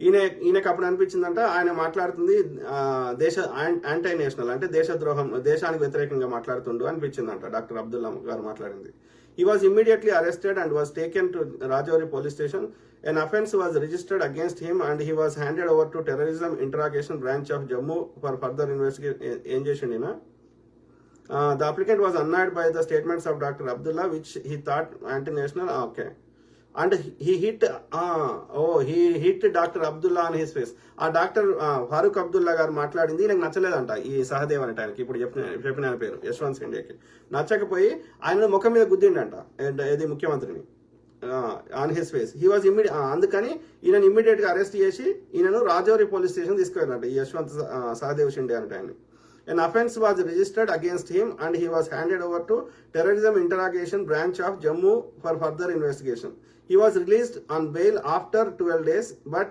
ఈయనకు అప్పుడు అనిపించిందంట ఆయన మాట్లాడుతుంది దేశ యాంటీ నేషనల్ అంటే దేశద్రోహం, దేశానికి వ్యతిరేకంగా మాట్లాడుతుండు అనిపించిందంట డాక్టర్ అబ్దుల్లా గారు మాట్లాడింది. He was immediately arrested and was taken to Rajouri police station. An offence was registered against him and he was handed over to Terrorism Interrogation Branch of Jammu for further investigation. The applicant was annoyed by the statements of Dr. Abdullah, which he thought anti-national. Okay. And he hit Dr. Abdullah on his face. ఆ doctor Farooq Abdullah గారు మాట్లాడింది నాకు నచ్చలేదంట. ఈ సహదేవ్ అనే ఆయనకి ఇప్పుడు చెప్పిన పేరు యశ్వంత్ సిండియాకి నచ్చకపోయి ఆయన ముఖం మీద గుద్దిండంట ఇది ముఖ్యమంత్రిని on his face. He was అందుకని ఈయనను ఇమ్మీడియట్ గా అరెస్ట్ చేసి ఈయనను రాజౌరి పోలీస్ స్టేషన్ తీసుకెళ్ళారంట ఈ యశ్వంత్ సహదేవ్ షిండే అంటే ఆయన. An offence was registered against him and he was handed over to Terrorism Interrogation Branch of Jammu for further investigation. He was released on bail after 12 days, but